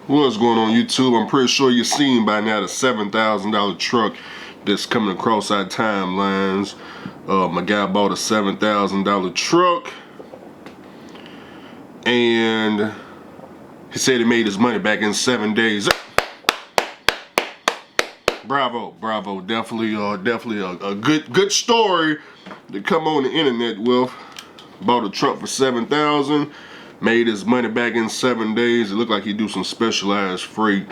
What's going on YouTube? I'm pretty sure you've seen by now the $7,000 truck that's coming across our timelines. My guy bought a $7,000 truck and he said he made his money back in 7 days. Bravo. Definitely a good story to come on the internet with. Bought a truck for $7,000, made his money back in 7 days. It looked like he do some specialized freight.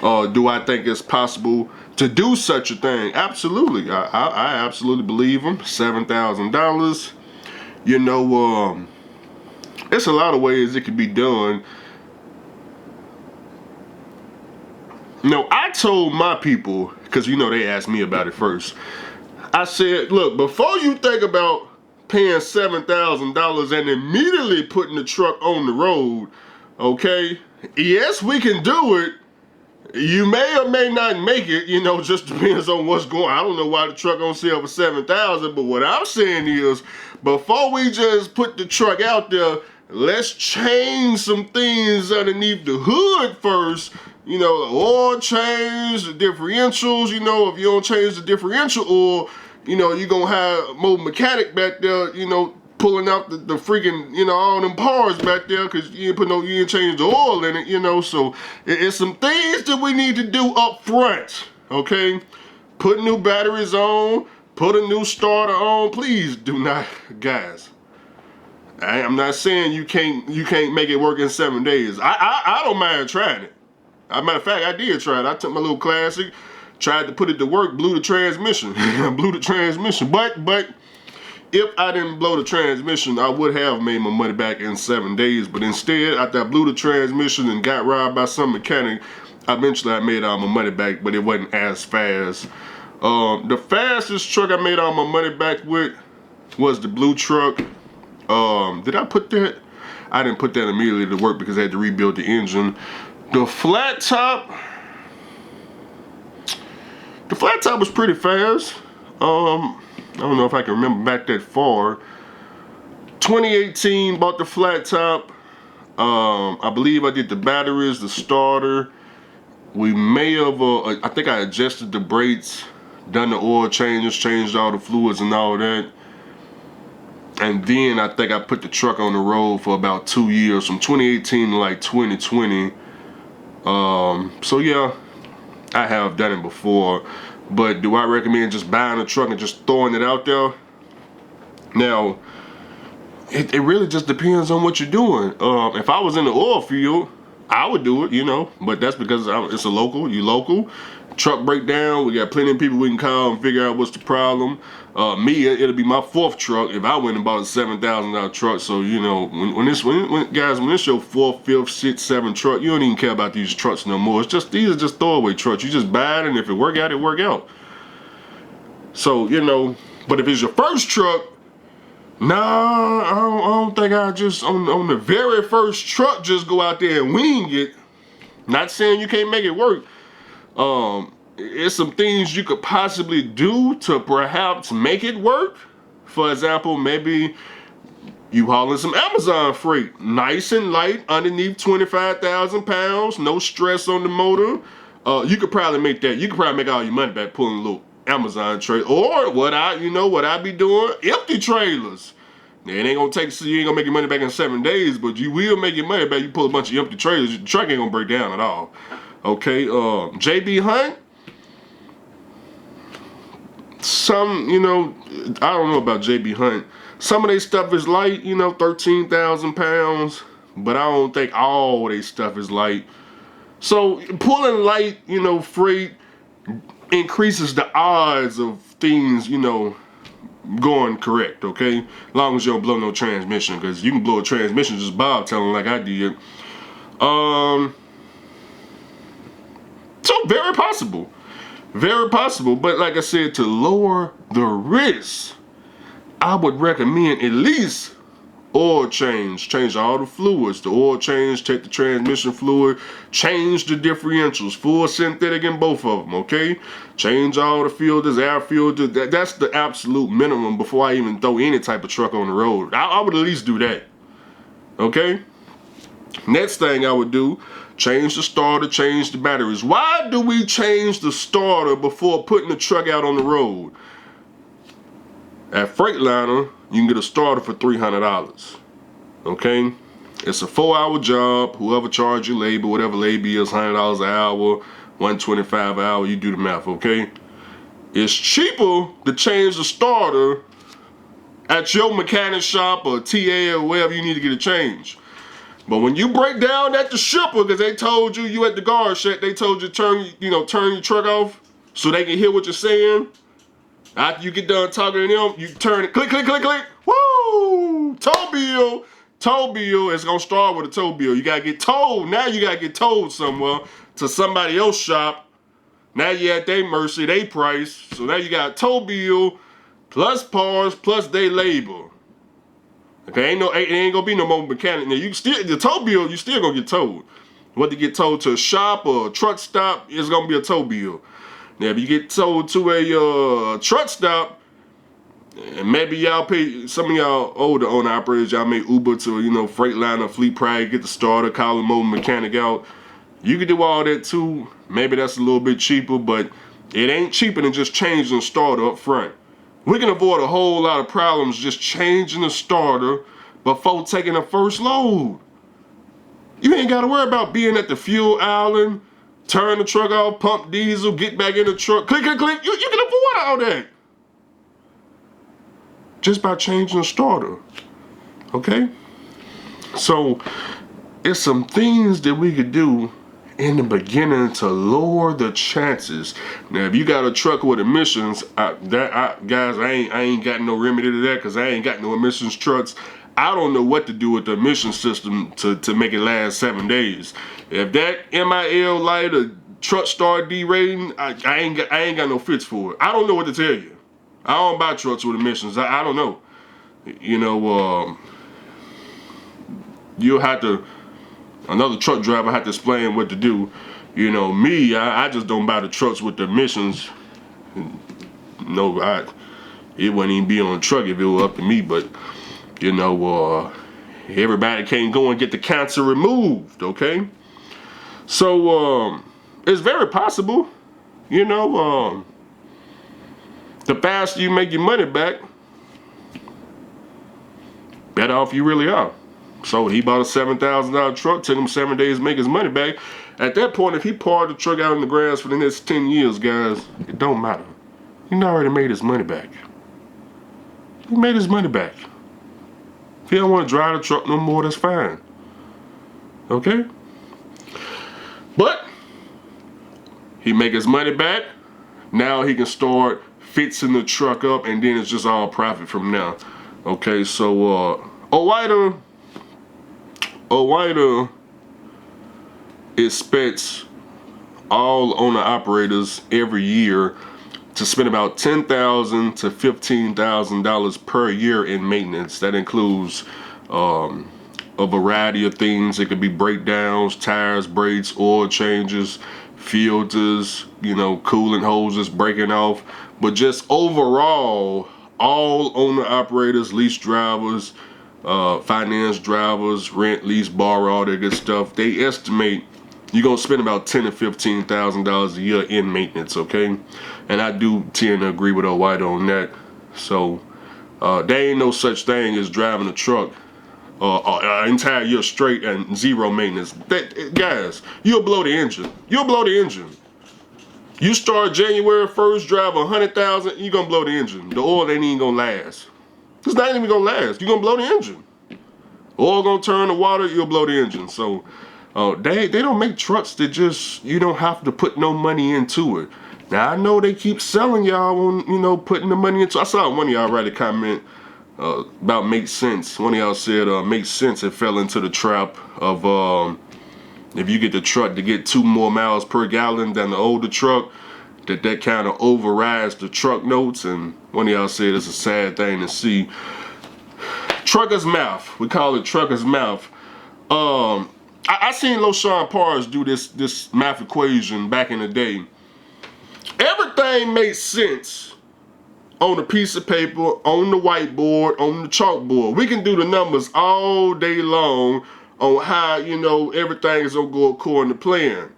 Do I think it's possible to do such a thing? Absolutely. I absolutely believe him. $7,000. You know, it's a lot of ways it could be done. No, I told my people, because you know they asked me about it first. I said, look, before you think about paying $7,000 and immediately putting the truck on the road, okay? Yes, we can do it. You may or may not make it, you know, just depends on what's going on. I don't know why the truck on sale for $7,000, but what I'm saying is, before we just put the truck out there, let's change some things underneath the hood first. You know, the oil change, the differentials. You know, if you don't change the differential oil, you know, you're gonna have more mechanic back there, you know, pulling out the freaking, you know, all them parts back there because you ain't changed the oil in it, you know. So it's some things that we need to do up front, okay? Put new batteries on, put a new starter on. Please do not, guys. I'm not saying you can't make it work in 7 days. I don't mind trying it. As a matter of fact, I did try it. I took my little classic, tried to put it to work, blew the transmission. But if I didn't blow the transmission, I would have made my money back in 7 days. But instead, after I blew the transmission and got robbed by some mechanic, eventually I made all my money back, but it wasn't as fast. The fastest truck I made all my money back with was the blue truck. Did I put that? I didn't put that immediately to work because I had to rebuild the engine. The flat top was pretty fast. I don't know if I can remember back that far. 2018, bought the flat top. I believe I did the batteries, the starter. We may have, I think I adjusted the brakes, done the oil changes, changed all the fluids and all that. And then I think I put the truck on the road for about 2 years, from 2018 to like 2020. So yeah, I have done it before. But do I recommend just buying a truck and just throwing it out there? Now, it really just depends on what you're doing. If I was in the oil field, I would do it, you know. But that's because it's a local, you local. Truck breakdown, we got plenty of people we can call and figure out what's the problem. It'll be my 4th truck if I went and bought a $7,000 truck. So, you know, when it's your 4th, 5th, 6th, 7th truck, you don't even care about these trucks no more. These are just throwaway trucks. You just buy it, and if it work out, it work out. So, you know, but if it's your first truck, nah, I don't think I just, on the very first truck, just go out there and wing it. Not saying you can't make it work. It's some things you could possibly do to perhaps make it work. For example, maybe you hauling some Amazon freight, nice and light, underneath 25,000 pounds, no stress on the motor. You could probably make that. You could probably make all your money back pulling a little Amazon trailer. Or what I be doing, empty trailers. Now, it ain't gonna take, you ain't gonna make your money back in 7 days, but you will make your money back. You pull a bunch of empty trailers, your truck ain't gonna break down at all. Okay, JB Hunt. Some, you know, I don't know about JB Hunt. Some of their stuff is light, you know, 13,000 pounds, but I don't think all their stuff is light. So pulling light, you know, freight increases the odds of things, you know, going correct, okay? As long as you don't blow no transmission, because you can blow a transmission just bobtailing like I did. So very possible. Very possible, but like I said, to lower the risk, I would recommend at least oil change all the fluids, the oil change, take the transmission fluid, change the differentials, full synthetic in both of them, okay? Change all the filters, air filters. That's the absolute minimum before I even throw any type of truck on the road. I would at least do that, okay? Next thing I would do, change the starter, change the batteries. Why do we change the starter before putting the truck out on the road? At Freightliner, you can get a starter for $300. Okay? It's a 4-hour job. Whoever charge you labor, whatever labor is, $100 an hour, $125 an hour, you do the math, okay? It's cheaper to change the starter at your mechanic shop or TA or wherever you need to get it changed. But when you break down at the shipper, because they told you at the guard shack, they told you turn your truck off so they can hear what you're saying. After you get done talking to them, you turn it, click, click, click, click. Woo! Tow bill. Tow bill is gonna start with a tow bill. You gotta get towed. Now you gotta get towed somewhere to somebody else's shop. Now you're at their mercy, they price. So now you got a tow bill plus parts plus their labor. Okay, it ain't gonna be no more mechanic. Now the tow bill, you still gonna get towed. Whether you get towed to a shop or a truck stop, it's gonna be a tow bill. Now if you get towed to a truck stop, and maybe y'all pay, some of y'all older owner operators, y'all may Uber to, Freightliner, Fleet Pride, get the starter, call the mobile mechanic out. You can do all that too. Maybe that's a little bit cheaper, but it ain't cheaper than just changing the starter up front. We can avoid a whole lot of problems just changing the starter before taking the first load. You ain't gotta worry about being at the fuel island, turn the truck off, pump diesel, get back in the truck, click, click, click. You can avoid all that just by changing the starter, okay? So it's some things that we could do in the beginning to lower the chances. Now, if you got a truck with emissions, guys, I ain't got no remedy to that because I ain't got no emissions trucks. I don't know what to do with the emission system to make it last 7 days. If that MIL light or truck start derating, I ain't got no fix for it. I don't know what to tell you. I don't buy trucks with emissions. I don't know. You'll have to, another truck driver have to explain what to do. Me, I just don't buy the trucks with the emissions. No, it wouldn't even be on the truck if it were up to me, but, everybody can't go and get the cancer removed, okay? So, it's very possible, the faster you make your money back, better off you really are. So he bought a $7,000 truck, took him 7 days to make his money back. At that point, if he parked the truck out in the grass for the next 10 years, guys, it don't matter. He already made his money back. He made his money back. If he don't want to drive the truck no more, that's fine. Okay? But he make his money back. Now he can start fixing the truck up, and then it's just all profit from now. Okay, so Owida expects all owner operators every year to spend about $10,000 to $15,000 per year in maintenance. That includes a variety of things. It could be breakdowns, tires, brakes, oil changes, filters, coolant hoses breaking off. But just overall, all owner operators, lease drivers, finance drivers, rent, lease, borrow, all that good stuff, they estimate you're gonna spend about $10,000 to $15,000 a year in maintenance, okay? And I do tend to agree with Owida on that. So there ain't no such thing as driving a truck an entire year straight and zero maintenance. Guys, you'll blow the engine. You'll blow the engine. You start January 1st, drive 100,000, you're gonna blow the engine. The oil ain't even gonna last. It's not even gonna last. You're gonna blow the engine. Oil gonna turn to water, you'll blow the engine. So they don't make trucks that just, you don't have to put no money into it. Now I know they keep selling y'all on, putting the money into. I saw one of y'all write a comment about Make Sense. One of y'all said Make Sense it fell into the trap of if you get the truck to get 2 more miles per gallon than the older truck, that kind of overrides the truck notes. And one of y'all said it's a sad thing to see. Trucker's mouth. We call it trucker's mouth. I seen LoShawn Pars do this math equation back in the day. Everything makes sense on a piece of paper, on the whiteboard, on the chalkboard. We can do the numbers all day long on how, you know, everything is gonna go according to plan.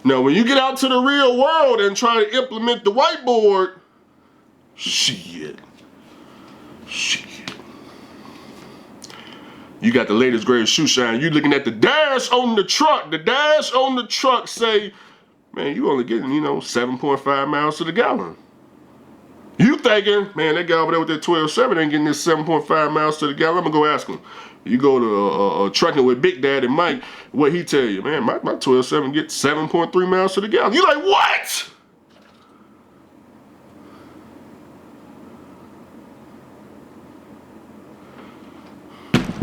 Now, when you get out to the real world and try to implement the whiteboard, shit. You got the latest greatest shoe shine. You looking at the dash on the truck. The dash on the truck say, man, you only getting, you know, 7.5 miles to the gallon. You thinking, man, that guy over there with that 12.7 ain't getting this 7.5 miles to the gallon. I'm gonna go ask him. You go to trucking with Big Daddy Mike, what he tell you? Man, my 12.7 gets 7.3 miles to the gallon. You like, what?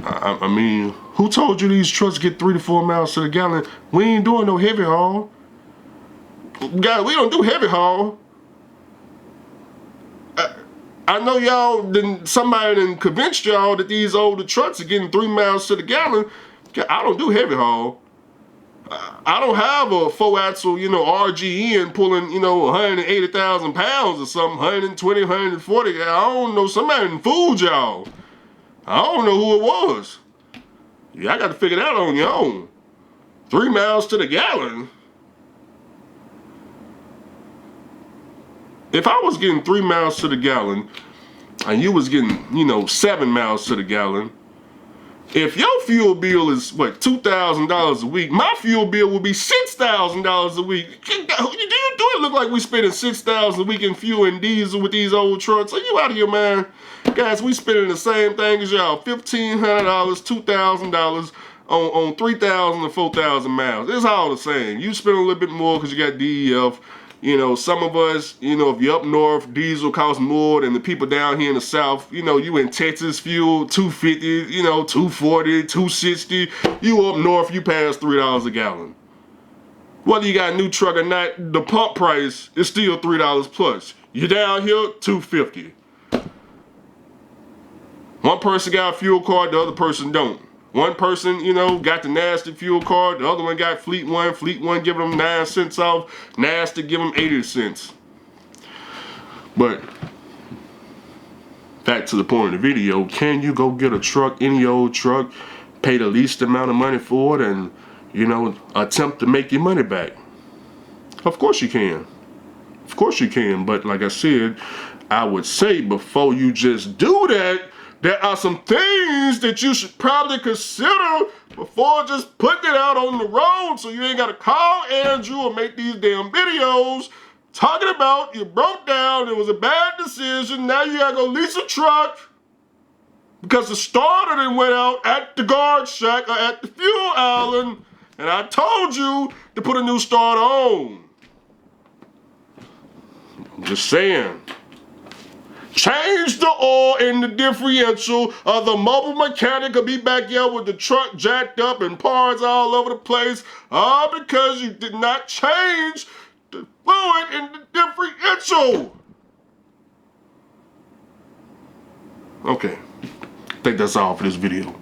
I mean, who told you these trucks get 3 to 4 miles to the gallon? We ain't doing no heavy haul. God, we don't do heavy haul. I know y'all, somebody done convinced y'all that these older trucks are getting 3 miles to the gallon. I don't do heavy haul. I don't have a 4-axle, you know, RGN pulling, you know, 180,000 pounds or something, 120, 140. I don't know, somebody done fooled y'all. I don't know who it was. Y'all got to figure that out on your own. 3 miles to the gallon. If I was getting 3 miles to the gallon and you was getting, you know, 7 miles to the gallon, if your fuel bill is, what, $2,000 a week, my fuel bill would be $6,000 a week. Do it look like we spending $6,000 a week in fuel and diesel with these old trucks? Are you out of your mind? Guys, we spending the same thing as y'all, $1,500, $2,000 on 3,000 to 4,000 miles. It's all the same. You spend a little bit more because you got DEF. You know, some of us, you know, if you're up north, diesel costs more than the people down here in the south. You know, you in Texas, fuel $2.50, you know, $2.40, $2.60. You up north, you pass $3 a gallon. Whether you got a new truck or not, the pump price is still $3 plus. You down here, $2.50. One person got a fuel card, the other person don't. One person, you know, got the nasty fuel card. The other one got Fleet One. Fleet One giving them 9 cents off. Nasty give them 80 cents. But back to the point of the video, can you go get a truck, any old truck, pay the least amount of money for it, and, you know, attempt to make your money back? Of course you can. Of course you can. But like I said, I would say before you just do that, there are some things that you should probably consider before just putting it out on the road, so you ain't got to call Andrew or make these damn videos talking about you broke down, it was a bad decision, now you got to go lease a truck because the starter done went out at the guard shack or at the fuel island, and I told you to put a new starter on. I'm just saying. Change the oil in the differential, or the mobile mechanic will be back here with the truck jacked up and parts all over the place, all because you did not change the fluid in the differential. Okay, I think that's all for this video.